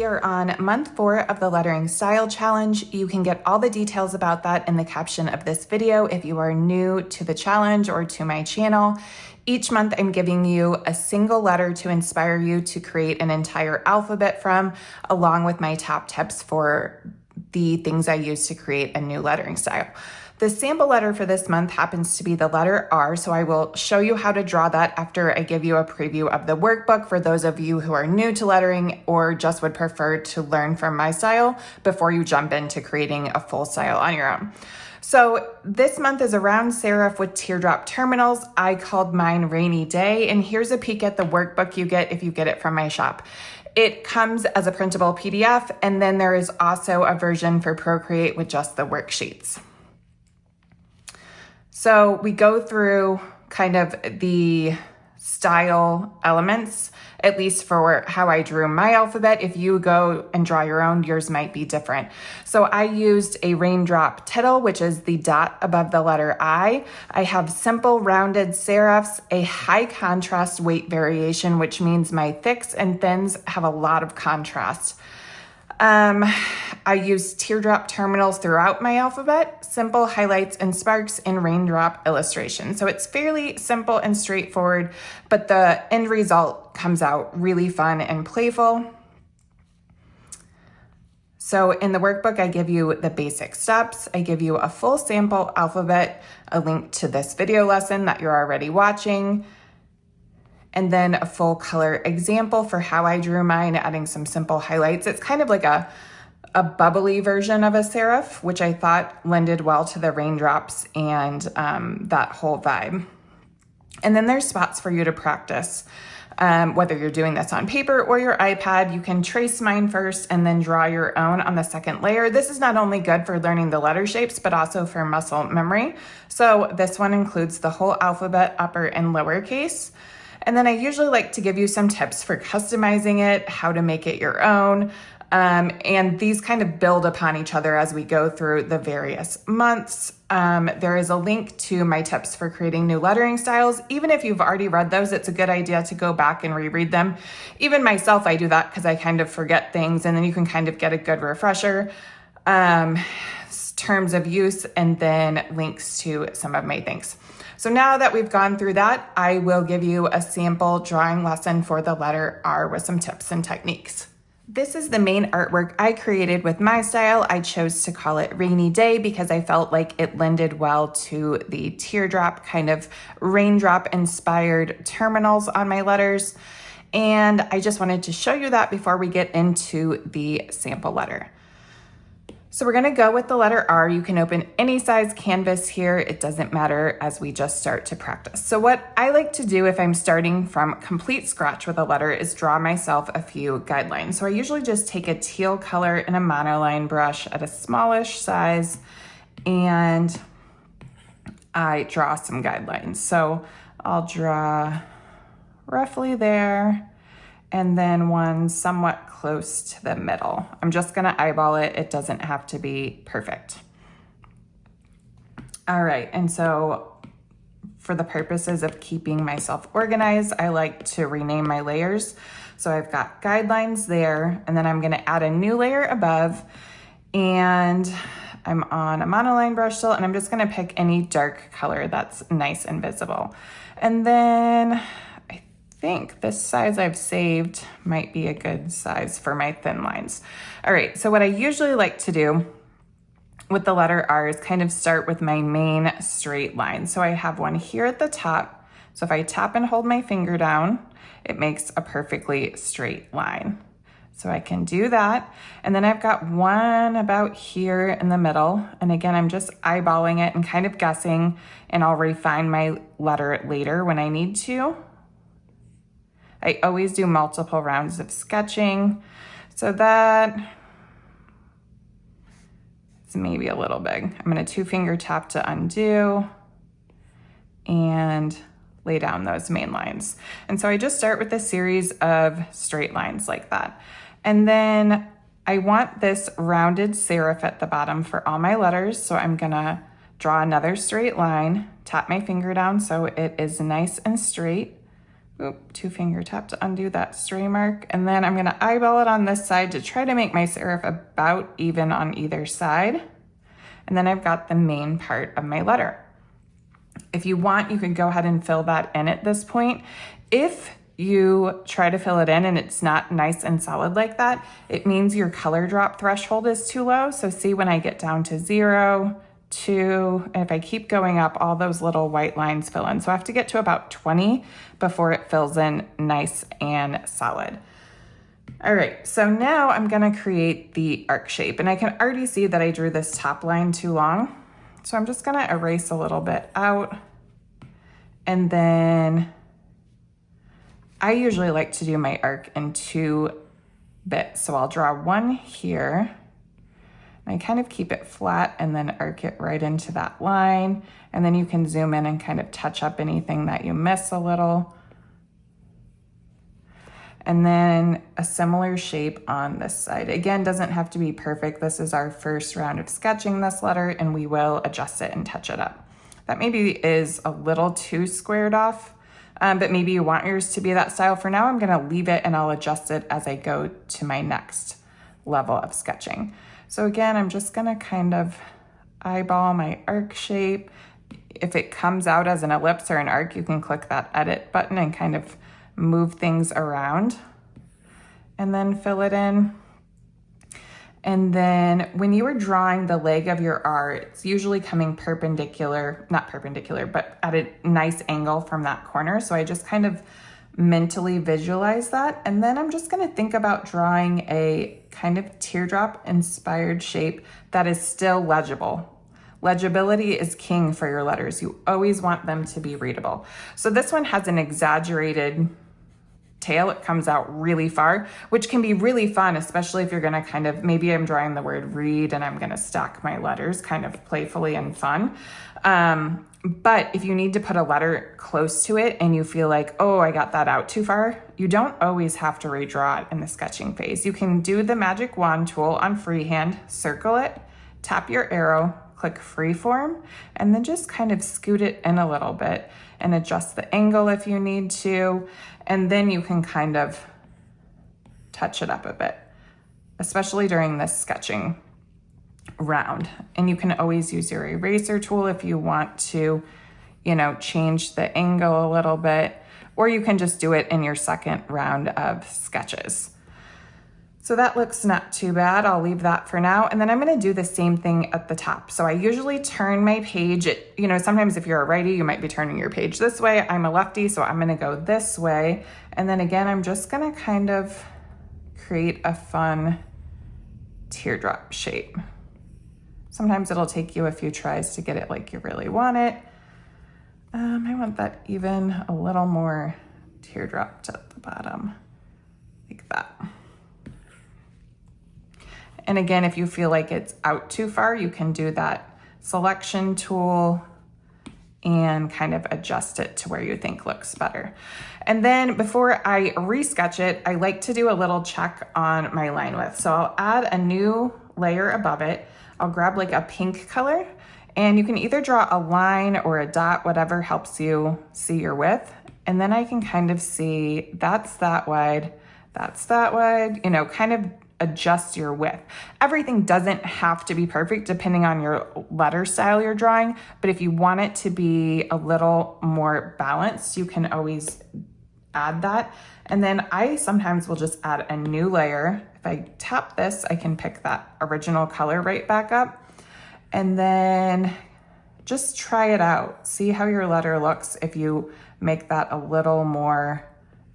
we are on month 4 of the Lettering Style Challenge. You can get all the details about that in the caption of this video if you are new to the challenge or to my channel. Each month I'm giving you a single letter to inspire you to create an entire alphabet from, along with my top tips for the things I use to create a new lettering style. The sample letter for this month happens to be the letter R, so I will show you how to draw that after I give you a preview of the workbook for those of you who are new to lettering or just would prefer to learn from my style before you jump into creating a full style on your own. So this month is around serif with teardrop terminals. I called mine Rainy Day, and here's a peek at the workbook you get if you get it from my shop. It comes as a printable PDF, and then there is also a version for Procreate with just the worksheets. So we go through kind of the style elements, at least for how I drew my alphabet. If you go and draw your own, yours might be different. So I used a raindrop tittle, which is the dot above the letter I. I have simple rounded serifs, a high contrast weight variation, which means my thicks and thins have a lot of contrast. I use teardrop terminals throughout my alphabet, simple highlights and sparks, and raindrop illustration. So it's fairly simple and straightforward, but the end result comes out really fun and playful. So in the workbook, I give you the basic steps. I give you a full sample alphabet, a link to this video lesson that you're already watching, and then a full color example for how I drew mine, adding some simple highlights. It's kind of like a bubbly version of a serif, which I thought lended well to the raindrops and that whole vibe. And then there's spots for you to practice. Whether you're doing this on paper or your iPad, you can trace mine first and then draw your own on the second layer. This is not only good for learning the letter shapes, but also for muscle memory. So this one includes the whole alphabet, upper and lowercase. And then I usually like to give you some tips for customizing it, how to make it your own. And these kind of build upon each other as we go through the various months. There is a link to my tips for creating new lettering styles. Even if you've already read those, it's a good idea to go back and reread them. Even myself, I do that because I kind of forget things, and then you can kind of get a good refresher. Terms of use, and then links to some of my things. So now that we've gone through that, I will give you a sample drawing lesson for the letter R with some tips and techniques. This is the main artwork I created with my style. I chose to call it Rainy Day because I felt like it lended well to the teardrop kind of raindrop inspired terminals on my letters. And I just wanted to show you that before we get into the sample letter. So we're gonna go with the letter R. You can open any size canvas here. It doesn't matter as we just start to practice. So what I like to do if I'm starting from complete scratch with a letter is draw myself a few guidelines. So I usually just take a teal color and a monoline brush at a smallish size, and I draw some guidelines. So I'll draw roughly there, and then one somewhat close to the middle. I'm just gonna eyeball it. It doesn't have to be perfect. All right, and so for the purposes of keeping myself organized, I like to rename my layers. So I've got guidelines there, and then I'm gonna add a new layer above, and I'm on a monoline brush still, and I'm just gonna pick any dark color that's nice and visible. And then I think this size I've saved might be a good size for my thin lines. All right, so what I usually like to do with the letter R is kind of start with my main straight line. So I have one here at the top. So if I tap and hold my finger down, it makes a perfectly straight line. So I can do that. And then I've got one about here in the middle. And again, I'm just eyeballing it and kind of guessing, and I'll refine my letter later when I need to. I always do multiple rounds of sketching, so that is maybe a little big. I'm gonna 2-finger tap to undo and lay down those main lines. And so I just start with a series of straight lines like that. And then I want this rounded serif at the bottom for all my letters, so I'm gonna draw another straight line, tap my finger down so it is nice and straight. two finger tap to undo that stray mark. And then I'm gonna eyeball it on this side to try to make my serif about even on either side. And then I've got the main part of my letter. If you want, you can go ahead and fill that in at this point. If you try to fill it in and it's not nice and solid like that, it means your color drop threshold is too low. So see, when I get down to 0, 2, and if I keep going up, all those little white lines fill in. So I have to get to about 20 before it fills in nice and solid. All right, so now I'm gonna create the arc shape, and I can already see that I drew this top line too long. So I'm just gonna erase a little bit out, and then I usually like to do my arc in 2 bits. So I'll draw one here, and I kind of keep it flat and then arc it right into that line. And then you can zoom in and kind of touch up anything that you miss a little. And then a similar shape on this side. Again, doesn't have to be perfect. This is our first round of sketching this letter, and we will adjust it and touch it up. That maybe is a little too squared off, but maybe you want yours to be that style. For now, I'm gonna leave it and I'll adjust it as I go to my next level of sketching. So again, I'm just gonna kind of eyeball my arc shape. If it comes out as an ellipse or an arc, you can click that edit button and kind of move things around and then fill it in. And then when you are drawing the leg of your R, it's usually coming perpendicular, not perpendicular, but at a nice angle from that corner. So I just kind of mentally visualize that. And then I'm just gonna think about drawing a kind of teardrop inspired shape that is still legible. Legibility is king for your letters. You always want them to be readable. So this one has an exaggerated tail. It comes out really far, which can be really fun, especially if you're gonna kind of, maybe I'm drawing the word read and I'm gonna stack my letters kind of playfully and fun. But if you need to put a letter close to it and you feel like, oh, I got that out too far, you don't always have to redraw it in the sketching phase. You can do the magic wand tool on freehand, circle it, tap your arrow, click freeform, and then just kind of scoot it in a little bit and adjust the angle if you need to. And then you can kind of touch it up a bit, especially during this sketching round. And you can always use your eraser tool if you want to, you know, change the angle a little bit, or you can just do it in your second round of sketches. So that looks not too bad. I'll leave that for now. And then I'm gonna do the same thing at the top. So I usually turn my page, you know, sometimes if you're a righty, you might be turning your page this way. I'm a lefty, so I'm gonna go this way. And then again, I'm just gonna kind of create a fun teardrop shape. Sometimes it'll take you a few tries to get it like you really want it. I want that even a little more teardropped at the bottom, like that. And again, if you feel like it's out too far, you can do that selection tool and kind of adjust it to where you think looks better. And then before I resketch it, I like to do a little check on my line width. So I'll add a new layer above it. I'll grab like a pink color, and you can either draw a line or a dot, whatever helps you see your width. And then I can kind of see that's that wide, you know, kind of adjust your width. Everything doesn't have to be perfect depending on your letter style you're drawing, but if you want it to be a little more balanced, you can always add that. And then I sometimes will just add a new layer. If I tap this, I can pick that original color right back up, and then just try it out. See how your letter looks if you make that a little more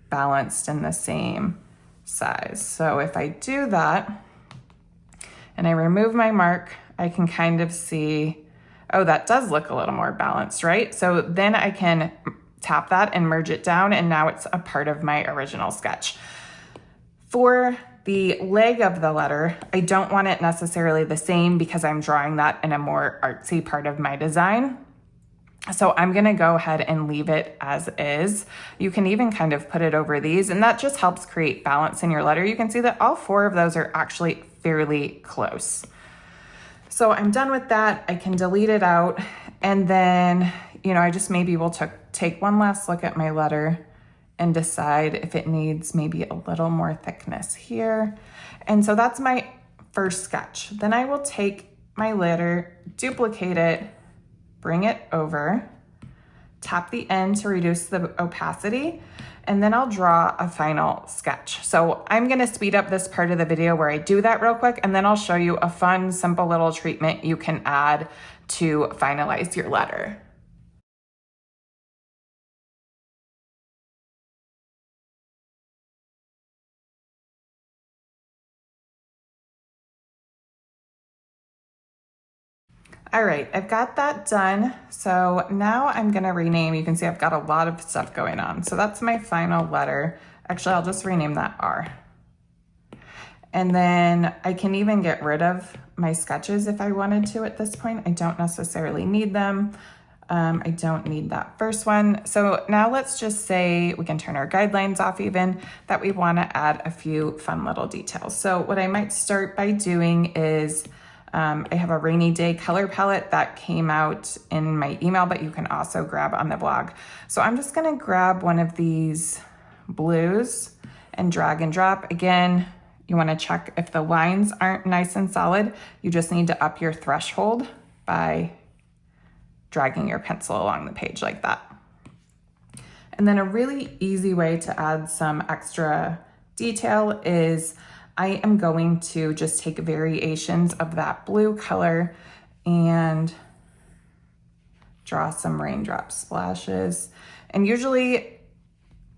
balanced and the same size. So if I do that and I remove my mark, I can kind of see, oh, that does look a little more balanced, right? So then I can tap that and merge it down, and now it's a part of my original sketch. For the leg of the letter, I don't want it necessarily the same because I'm drawing that in a more artsy part of my design. So I'm gonna go ahead and leave it as is. You can even kind of put it over these, and that just helps create balance in your letter. You can see that all 4 of those are actually fairly close. So I'm done with that. I can delete it out, and then, you know, I just maybe will take one last look at my letter and decide if it needs maybe a little more thickness here. And so that's my first sketch. Then I will take my letter, duplicate it, bring it over, tap the end to reduce the opacity, and then I'll draw a final sketch. So I'm gonna speed up this part of the video where I do that real quick, and then I'll show you a fun, simple little treatment you can add to finalize your letter. All right, I've got that done. So now I'm gonna rename. You can see I've got a lot of stuff going on. So that's my final letter. Actually, I'll just rename that R. And then I can even get rid of my sketches if I wanted to at this point. I don't necessarily need them. I don't need that first one. So now let's just say we can turn our guidelines off even, that we wanna add a few fun little details. So what I might start by doing is, I have a rainy day color palette that came out in my email, but you can also grab on the blog. So I'm just gonna grab one of these blues and drag and drop. Again, you wanna check if the lines aren't nice and solid. You just need to up your threshold by dragging your pencil along the page like that. And then a really easy way to add some extra detail is I am going to just take variations of that blue color and draw some raindrop splashes. And usually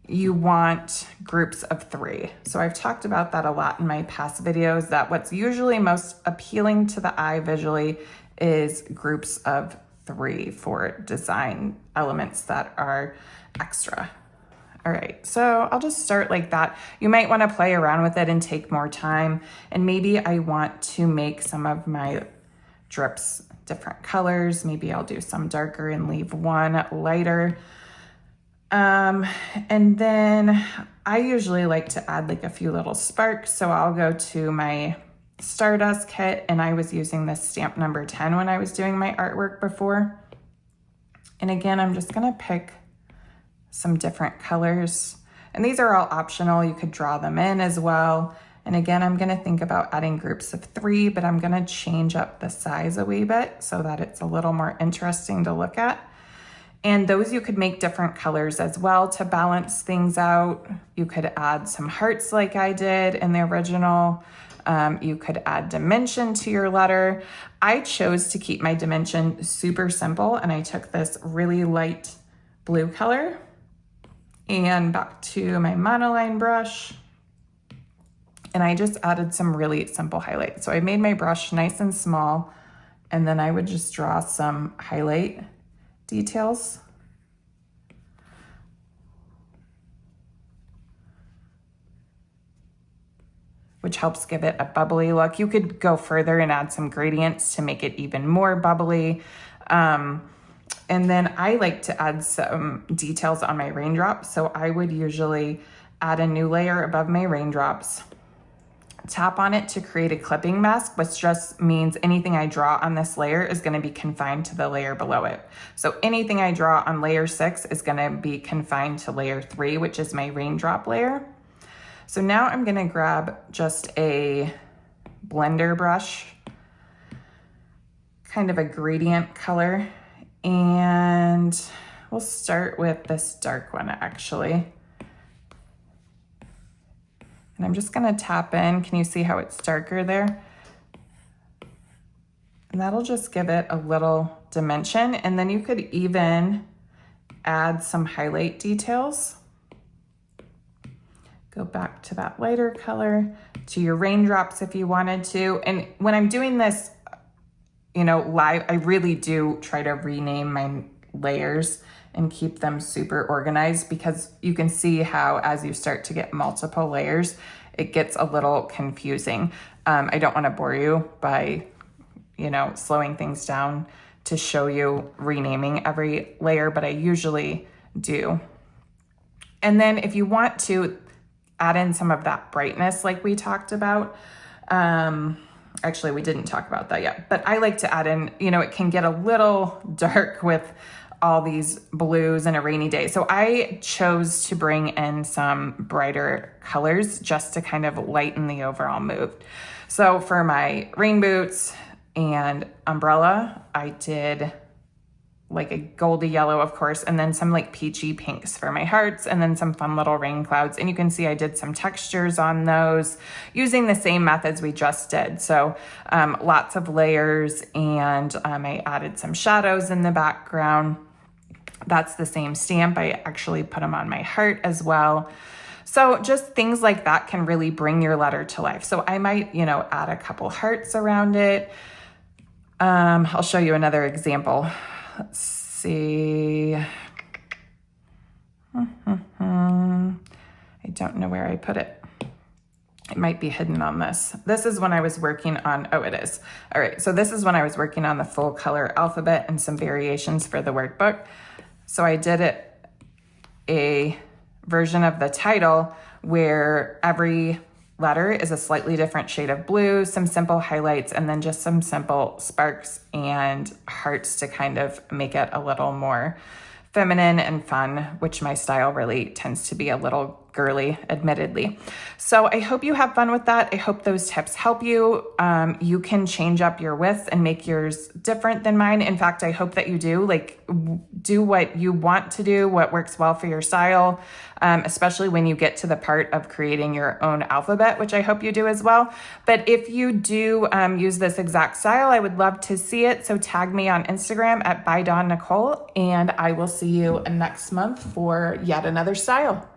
you want groups of 3. So I've talked about that a lot in my past videos, that what's usually most appealing to the eye visually is groups of 3 for design elements that are extra. All right, so I'll just start like that. You might want to play around with it and take more time. And maybe I want to make some of my drips different colors. Maybe I'll do some darker and leave one lighter. And then I usually like to add like a few little sparks. So I'll go to my Stardust kit, and I was using this stamp number 10 when I was doing my artwork before. And again, I'm just gonna pick some different colors. And these are all optional. You could draw them in as well. And again, I'm gonna think about adding groups of 3, but I'm gonna change up the size a wee bit so that it's a little more interesting to look at. And those you could make different colors as well to balance things out. You could add some hearts like I did in the original. You could add dimension to your letter. I chose to keep my dimension super simple, and I took this really light blue color. And back to my monoline brush, and I just added some really simple highlights. So I made my brush nice and small, and then I would just draw some highlight details. Which helps give it a bubbly look. You could go further and add some gradients to make it even more bubbly. And then I like to add some details on my raindrops. So I would usually add a new layer above my raindrops, tap on it to create a clipping mask, which just means anything I draw on this layer is gonna be confined to the layer below it. So anything I draw on layer 6 is gonna be confined to layer 3, which is my raindrop layer. So now I'm gonna grab just a blender brush, kind of a gradient color, and we'll start with this dark one actually. And I'm just gonna tap in. Can you see how it's darker there? And that'll just give it a little dimension. And then you could even add some highlight details. Go back to that lighter color, to your raindrops if you wanted to. And when I'm doing this, you know, live, I really do try to rename my layers and keep them super organized, because you can see how as you start to get multiple layers, it gets a little confusing. I don't want to bore you by, you know, slowing things down to show you renaming every layer, but I usually do. And then if you want to add in some of that brightness like we talked about, actually we didn't talk about that yet, but I like to add in, you know, it can get a little dark with all these blues and a rainy day. So I chose to bring in some brighter colors just to kind of lighten the overall mood. So for my rain boots and umbrella, I did like a goldy yellow, of course, and then some like peachy pinks for my hearts, and then some fun little rain clouds. And you can see I did some textures on those using the same methods we just did. So lots of layers, and I added some shadows in the background. That's the same stamp. I actually put them on my heart as well. So just things like that can really bring your letter to life. So I might, add a couple hearts around it. I'll show you another example. Let's see. I don't know where I put it. It might be hidden on this. This is when I was working on, oh, it is. All right, so this is when I was working on the full color alphabet and some variations for the workbook. So I did a version of the title where every letter is a slightly different shade of blue, some simple highlights, and then just some simple sparks and hearts to kind of make it a little more feminine and fun, which my style really tends to be a little girly, admittedly. So I hope you have fun with that. I hope those tips help you. You can change up your widths and make yours different than mine. In fact, I hope that you do do what you want to do, what works well for your style, especially when you get to the part of creating your own alphabet, which I hope you do as well. But if you do use this exact style, I would love to see it. So tag me on Instagram at @ByDawnNicole, and I will see you next month for yet another style.